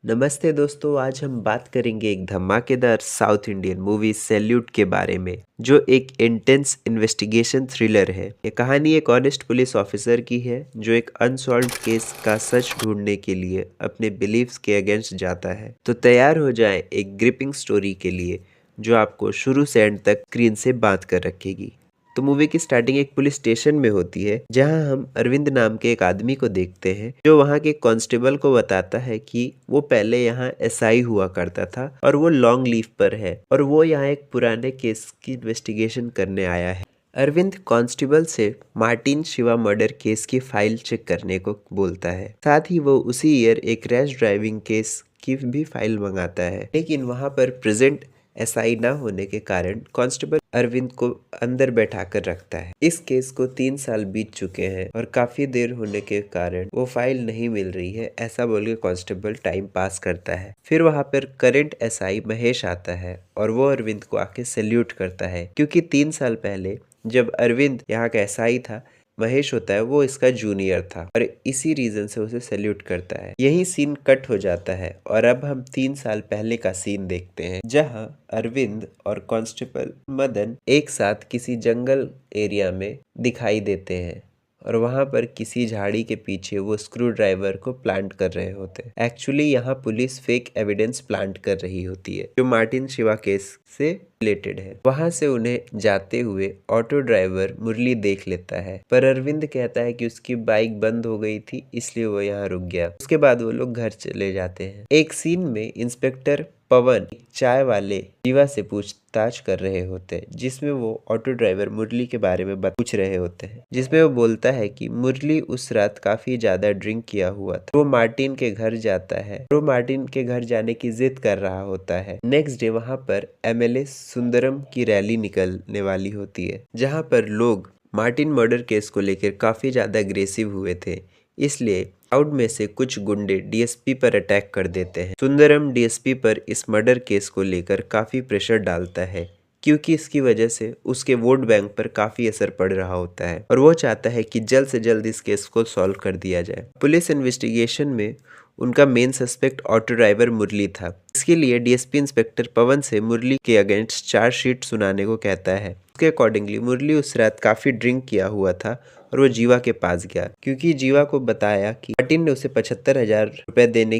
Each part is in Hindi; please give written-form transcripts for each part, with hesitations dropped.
नमस्ते दोस्तों, आज हम बात करेंगे एक धमाकेदार साउथ इंडियन मूवी सैल्यूट के बारे में, जो एक इंटेंस इन्वेस्टिगेशन थ्रिलर है। ये कहानी एक ऑनेस्ट पुलिस ऑफिसर की है जो एक अनसॉल्व्ड केस का सच ढूंढने के लिए अपने बिलीव्स के अगेंस्ट जाता है। तो तैयार हो जाएं एक ग्रिपिंग स्टोरी के लिए जो आपको शुरू से एंड तक स्क्रीन से बांध कर रखेगी। तो मूवी की स्टार्टिंग एक पुलिस स्टेशन में होती है, जहां हम अरविंद नाम के एक आदमी को देखते हैं जो वहां के कांस्टेबल को बताता है कि वो पहले यहाँ एसआई हुआ करता था और वो लॉन्ग लीव पर है और वो यहाँ एक पुराने केस की इन्वेस्टिगेशन करने आया है। अरविंद कांस्टेबल से मार्टिन शिवा मर्डर केस की फाइल चेक करने को बोलता है। साथ ही वो उसी ईयर एक रैश ड्राइविंग केस की भी फाइल मंगाता है, लेकिन वहां पर प्रेजेंट एसआई ना होने के कारण कांस्टेबल अरविंद को अंदर बैठा कर रखता है। इस केस को 3 साल बीत चुके हैं और काफी देर होने के कारण वो फाइल नहीं मिल रही है, ऐसा बोल के कांस्टेबल टाइम पास करता है। फिर वहां पर करंट एसआई महेश आता है और वो अरविंद को आके सैल्यूट करता है, क्योंकि 3 साल पहले जब अरविंद यहाँ का एसआई था, महेश होता है वो इसका जूनियर था और इसी रीजन से उसे सैल्यूट करता है। यही सीन कट हो जाता है और अब हम 3 साल पहले का सीन देखते हैं, जहां अरविंद और कांस्टेबल मदन एक साथ किसी जंगल एरिया में दिखाई देते हैं और वहां पर किसी झाड़ी के पीछे वो स्क्रू ड्राइवर को प्लांट कर रहे होते हैं। एक्चुअली यहाँ पुलिस फेक एविडेंस प्लांट कर रही होती है जो मार्टिन शिवा केस से रिलेटेड है। वहां से उन्हें जाते हुए ऑटो ड्राइवर मुरली देख लेता है, पर अरविंद कहता है कि उसकी बाइक बंद हो गई थी इसलिए वो यहाँ रुक गया। उसके बाद वो लोग घर चले जाते हैं। एक सीन में इंस्पेक्टर पवन चाय वाले जीवा से पूछताछ कर रहे होते हैं, जिसमें वो ऑटो ड्राइवर मुरली के बारे में पूछ रहे होते हैं, जिसमें वो बोलता है कि मुरली उस रात काफी ज्यादा ड्रिंक किया हुआ था। वो मार्टिन के घर जाता है, वो मार्टिन के घर जाने की जिद कर रहा होता है। नेक्स्ट डे वहां पर एमएलए सुंदरम की रैली निकलने वाली होती है, जहां पर लोग मार्टिन मर्डर केस को लेकर काफी ज्यादा अग्रेसिव हुए थे, इसलिए क्राउड में से कुछ गुंडे डीएसपी पर अटैक कर देते हैं। सुंदरम डीएसपी पर इस मर्डर केस को लेकर काफी प्रेशर डालता है, क्योंकि इसकी वजह से उसके वोट बैंक पर काफी असर पड़ रहा होता है और वो चाहता है कि जल्द से जल्द इस केस को सॉल्व कर दिया जाए। पुलिस इन्वेस्टिगेशन में उनका मेन सस्पेक्ट ऑटो ड्राइवर मुरली था। इसके लिए डीएसपी इंस्पेक्टर पवन से मुरली के अगेंस्ट चार्जशीट सुनाने को कहता है। उसके अकॉर्डिंगली मुरली उस रात काफी ड्रिंक किया हुआ था और वो जीवा के पास गया, क्योंकि जीवा को बताया कि मार्टिन ने उसे 75,000 रुपए देने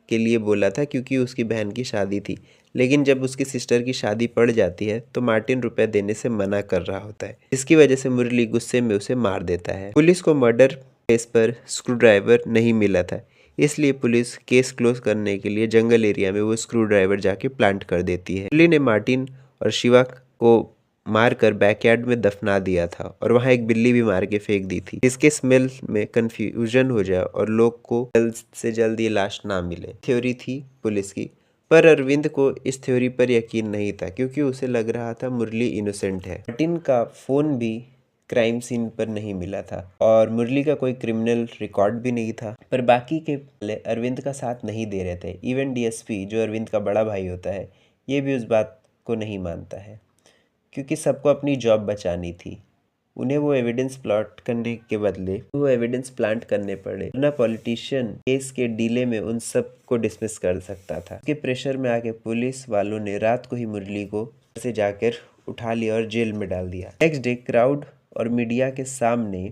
के लिए बोला था, क्योंकि उसकी बहन की शादी थी। लेकिन जब उसकी सिस्टर की शादी पड़ जाती है तो मार्टिन रुपए देने से मना कर रहा होता है, इसकी वजह से मुरली गुस्से में उसे मार देता है। पुलिस को मर्डर केस पर स्क्रू ड्राइवर नहीं मिला था, इसलिए पुलिस केस क्लोज करने के लिए जंगल एरिया में वो स्क्रू ड्राइवर जाके प्लांट कर देती है। मुरली ने मार्टिन और शिवा को मारकर बैकयार्ड में दफना दिया था और वहां एक बिल्ली भी मार के फेंक दी थी, जिसके स्मेल में कंफ्यूजन हो जाए और लोग को जल्द से जल्द ये लाश ना मिले। थ्योरी थी पुलिस की, पर अरविंद को इस थ्योरी पर यकीन नहीं था, क्योंकि उसे लग रहा था मुरली इनोसेंट है। मार्टिन का फोन भी क्राइम सीन पर नहीं मिला था और मुरली का कोई क्रिमिनल रिकॉर्ड भी नहीं था, पर बाकी के अरविंद का साथ नहीं दे रहे थे। इवन डीएसपी जो अरविंद का बड़ा भाई होता है, ये भी उस बात को नहीं मानता है, क्योंकि सबको अपनी जॉब बचानी थी। उन्हें वो एविडेंस प्लॉट करने के बदले वो एविडेंस प्लांट करने पड़े, वरना पॉलिटिशियन केस के डीले में उन सब को डिसमिस कर सकता था। उसके प्रेशर में आके पुलिस वालों ने रात को ही मुरली को से जाकर उठा लिया और जेल में डाल दिया। नेक्स्ट डे क्राउड और मीडिया के सामने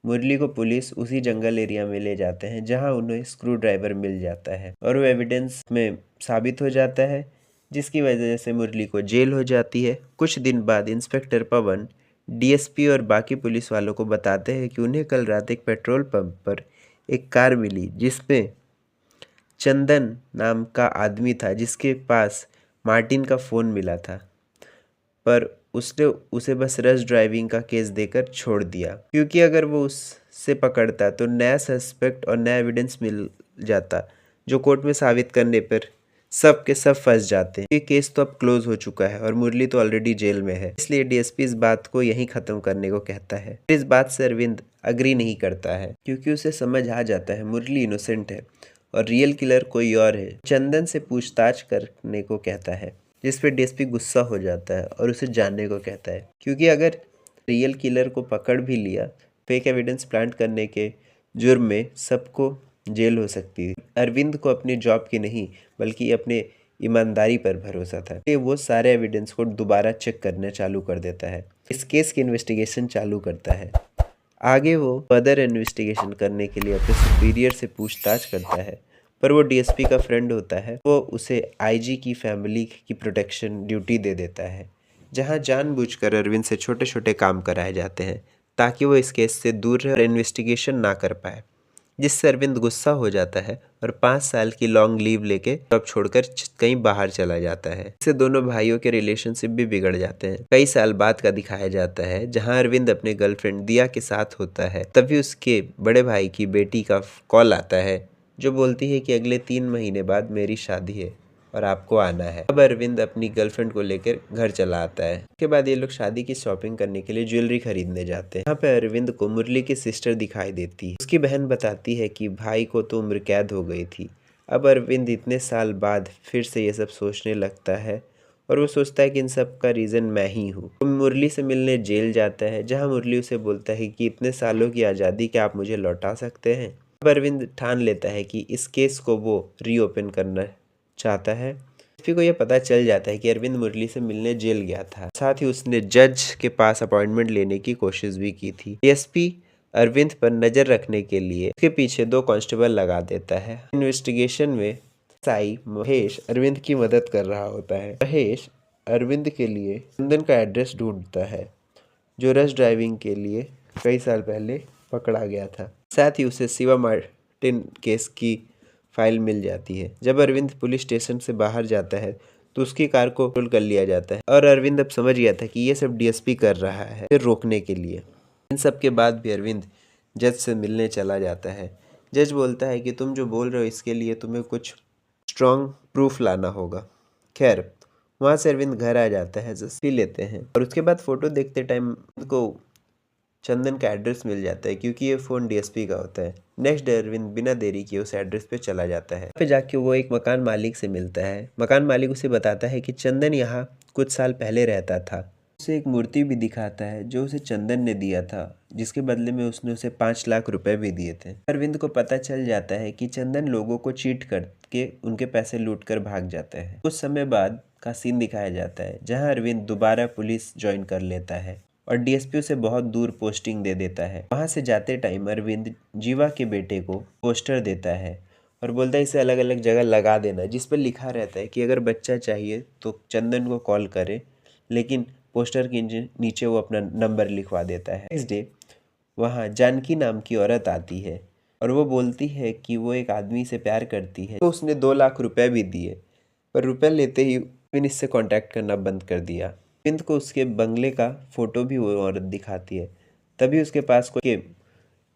मुरली को पुलिस उसी जंगल एरिया में ले जाते हैं, जहां उन्हें स्क्रू ड्राइवर मिल जाता है और वो एविडेंस में साबित हो जाता है, जिसकी वजह से मुरली को जेल हो जाती है। कुछ दिन बाद इंस्पेक्टर पवन डीएसपी और बाकी पुलिस वालों को बताते हैं कि उन्हें कल रात एक पेट्रोल पंप पर एक कार मिली, जिसमें चंदन नाम का आदमी था, जिसके पास मार्टिन का फ़ोन मिला था, पर उसने उसे बस रश ड्राइविंग का केस देकर छोड़ दिया, क्योंकि अगर वो उससे पकड़ता तो नया सस्पेक्ट और नया एविडेंस मिल जाता, जो कोर्ट में साबित करने पर सब के सब फंस जाते हैं। ये केस तो अब क्लोज हो चुका है और मुरली तो ऑलरेडी जेल में है, इसलिए डीएसपी इस बात को यहीं खत्म करने को कहता है। इस बात से अरविंद अग्री नहीं करता है, क्योंकि उसे समझ आ जाता है मुरली इनोसेंट है और रियल किलर कोई और है। चंदन से पूछताछ करने को कहता है, जिस पे डीएसपी गुस्सा हो जाता है और उसे जानने को कहता है, क्योंकि अगर रियल किलर को पकड़ भी लिया, फेक एविडेंस प्लांट करने के जुर्म में सबको जेल हो सकती थी। अरविंद को अपनी जॉब की नहीं बल्कि अपने ईमानदारी पर भरोसा था। ये वो सारे एविडेंस को दोबारा चेक करना चालू कर देता है, इस केस की इन्वेस्टिगेशन चालू करता है। आगे वो फर्दर इन्वेस्टिगेशन करने के लिए अपने सुपीरियर से पूछताछ करता है, पर वो डीएसपी का फ्रेंड होता है। वो उसे आईजी की फैमिली की प्रोटेक्शन ड्यूटी दे देता है, जहां जानबूझकर अरविंद से छोटे छोटे काम कराए जाते हैं ताकि वो इस केस से दूर रहे और इन्वेस्टिगेशन ना कर पाए, जिससे अरविंद गुस्सा हो जाता है और 5 साल की लॉन्ग लीव लेके जॉब छोड़कर कहीं बाहर चला जाता है। इससे दोनों भाइयों के रिलेशनशिप भी बिगड़ जाते हैं। कई साल बाद का दिखाया जाता है जहां अरविंद अपने गर्लफ्रेंड दिया के साथ होता है, तभी उसके बड़े भाई की बेटी का कॉल आता है जो बोलती है कि अगले 3 महीने बाद मेरी शादी है और आपको आना है। अब अरविंद अपनी गर्लफ्रेंड को लेकर घर चला आता है। उसके बाद ये लोग शादी की शॉपिंग करने के लिए ज्वेलरी खरीदने जाते हैं। यहाँ पे अरविंद को मुरली की सिस्टर दिखाई देती है। उसकी बहन बताती है कि भाई को तो उम्र कैद हो गई थी। अब अरविंद इतने साल बाद फिर से ये सब सोचने लगता है और वो सोचता है कि इन सब का रीज़न मैं ही हूँ। वो मुरली से मिलने जेल जाता है, जहाँ मुरली उसे बोलता है कि इतने सालों की आज़ादी क्या आप मुझे लौटा सकते हैं। अब अरविंद ठान लेता है कि इस केस को वो रीओपन करना चाहता है। एसपी को यह पता चल जाता है कि अरविंद मुरली से मिलने जेल गया था, साथ ही उसने जज के पास अपॉइंटमेंट लेने की कोशिश भी की थी। एसपी अरविंद पर नजर रखने के लिए उसके पीछे 2 कांस्टेबल लगा देता है। इन्वेस्टिगेशन में साई महेश अरविंद की मदद कर रहा होता है। महेश अरविंद के लिए चंदन का एड्रेस ढूंढता है, जो रश ड्राइविंग के लिए कई साल पहले पकड़ा गया था। साथ ही उसे शिवा मार्टिन केस की फाइल मिल जाती है। जब अरविंद पुलिस स्टेशन से बाहर जाता है तो उसकी कार को कंट्रोल कर लिया जाता है और अरविंद अब समझ गया था कि ये सब डीएसपी कर रहा है फिर रोकने के लिए। इन सब के बाद भी अरविंद जज से मिलने चला जाता है। जज बोलता है कि तुम जो बोल रहे हो इसके लिए तुम्हें कुछ स्ट्रॉन्ग प्रूफ लाना होगा। खैर, वहाँ से अरविंद घर आ जाता है, जज पी लेते हैं और उसके बाद फ़ोटो देखते टाइम को चंदन का एड्रेस मिल जाता है क्योंकि ये फ़ोन डीएसपी का होता है। नेक्स्ट डे अरविंद बिना देरी किए उस एड्रेस पे चला जाता है। पे जाके वो एक मकान मालिक से मिलता है। मकान मालिक उसे बताता है कि चंदन यहाँ कुछ साल पहले रहता था। उसे एक मूर्ति भी दिखाता है जो उसे चंदन ने दिया था, जिसके बदले में उसने उसे 5 लाख रुपए भी दिए थे। अरविंद को पता चल जाता है कि चंदन लोगों को चीट करके उनके पैसे लूट कर भाग जाता है। कुछ समय बाद का सीन दिखाया जाता है जहाँ अरविंद दोबारा पुलिस ज्वाइन कर लेता है और डीएसपी उसे बहुत दूर पोस्टिंग दे देता है। वहाँ से जाते टाइम अरविंद जीवा के बेटे को पोस्टर देता है और बोलता है इसे अलग अलग जगह लगा देना, जिस पर लिखा रहता है कि अगर बच्चा चाहिए तो चंदन को कॉल करे, लेकिन पोस्टर के नीचे वो अपना नंबर लिखवा देता है। नेक्स्ट डे वहाँ जानकी नाम की औरत आती है और वो बोलती है कि वो एक आदमी से प्यार करती है, तो उसने 2 लाख रुपए भी दिए, पर रुपए लेते ही अरविंद इससे कांटेक्ट करना बंद कर दिया। अरविंद को उसके बंगले का फोटो भी वो औरत दिखाती है। तभी उसके पास कोई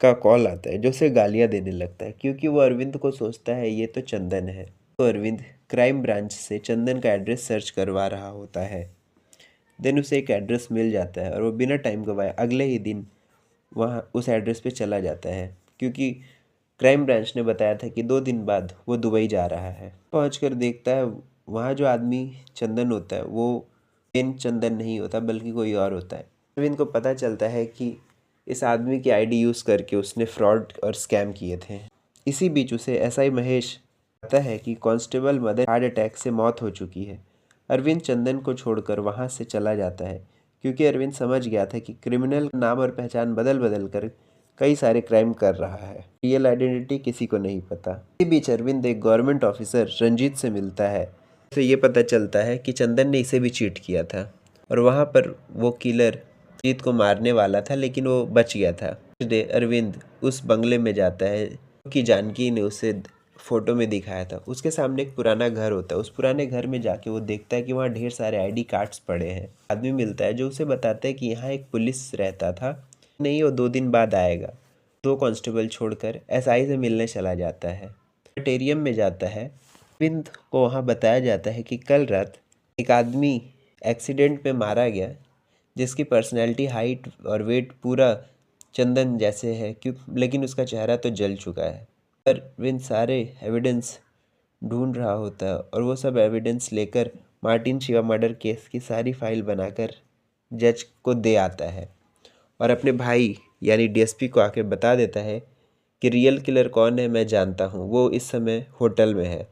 का कॉल आता है जो उसे गालियां देने लगता है क्योंकि वो अरविंद को सोचता है ये तो चंदन है। तो अरविंद क्राइम ब्रांच से चंदन का एड्रेस सर्च करवा रहा होता है। देन उसे एक एड्रेस मिल जाता है और वो बिना टाइम गवाए अगले ही दिन वहाँ उस एड्रेस पे चला जाता है क्योंकि क्राइम ब्रांच ने बताया था कि 2 दिन बाद वो दुबई जा रहा है। पहुंचकर देखता है वहाँ जो आदमी चंदन होता है वो मेन चंदन नहीं होता बल्कि कोई और होता है। अरविंद को पता चलता है कि इस आदमी की आईडी यूज़ करके उसने फ्रॉड और स्कैम किए थे। इसी बीच उसे एसआई महेश पता है कि कांस्टेबल मदर हार्ट अटैक से मौत हो चुकी है। अरविंद चंदन को छोड़कर वहाँ से चला जाता है क्योंकि अरविंद समझ गया था कि क्रिमिनल नाम और पहचान बदल बदल कर कई सारे क्राइम कर रहा है, रियल आइडेंटिटी किसी को नहीं पता। इसी बीच अरविंद एक गवर्नमेंट ऑफिसर रंजीत से मिलता है। उसे ये पता चलता है कि चंदन ने इसे भी चीट किया था और वहाँ पर वो किलर रंजीत को मारने वाला था लेकिन वो बच गया था। नेक्स्ट डे अरविंद उस बंगले में जाता है कि जानकी ने उसे फोटो में दिखाया था। उसके सामने एक पुराना घर होता है। उस पुराने घर में जाके वो देखता है कि वहाँ ढेर सारे आईडी कार्ड्स पड़े हैं। आदमी मिलता है जो उसे बताता है कि यहाँ एक पुलिस रहता था, नहीं वो 2 दिन बाद आएगा। 2 कांस्टेबल छोड़कर एसआई से मिलने चला जाता है। प्लेनेटेरियम में जाता है। अरविंद को वहाँ बताया जाता है कि कल रात एक आदमी एक्सीडेंट में मारा गया जिसकी पर्सनैलिटी, हाइट और वेट पूरा चंदन जैसे है लेकिन उसका चेहरा तो जल चुका है। अरविंद सारे एविडेंस ढूंढ रहा होता है और वो सब एविडेंस लेकर मार्टिन शिवा मर्डर केस की सारी फाइल बनाकर जज को दे आता है और अपने भाई यानी डीएसपी को आके बता देता है कि रियल किलर कौन है मैं जानता हूँ, वो इस समय होटल में है।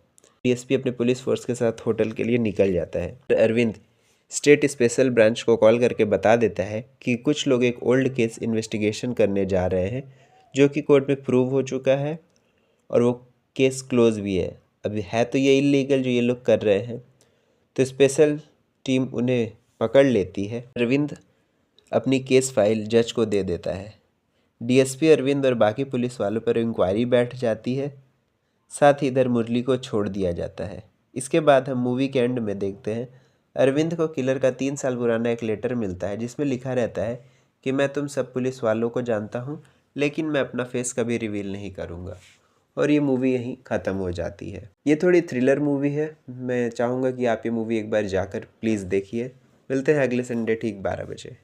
डीएसपी अपने पुलिस फोर्स के साथ होटल के लिए निकल जाता है। अरविंद स्टेट स्पेशल ब्रांच को कॉल करके बता देता है कि कुछ लोग एक ओल्ड केस इन्वेस्टिगेशन करने जा रहे हैं जो कि कोर्ट में प्रूव हो चुका है और वो केस क्लोज भी है। अभी है तो ये इलीगल जो ये लोग कर रहे हैं, तो स्पेशल टीम उन्हें पकड़ लेती है। अरविंद अपनी केस फाइल जज को दे देता है। डीएसपी अरविंद और बाकी पुलिस वालों पर इंक्वायरी बैठ जाती है। साथ ही इधर मुरली को छोड़ दिया जाता है। इसके बाद हम मूवी के एंड में देखते हैं अरविंद को किलर का 3 साल पुराना एक लेटर मिलता है जिसमें लिखा रहता है कि मैं तुम सब पुलिस वालों को जानता हूँ, लेकिन मैं अपना फेस कभी रिवील नहीं करूँगा। और ये मूवी यहीं ख़त्म हो जाती है। ये थोड़ी थ्रिलर मूवी है। मैं चाहूँगा कि आप ये मूवी एक बार जाकर प्लीज़ देखिए। मिलते हैं अगले संडे ठीक 12 बजे।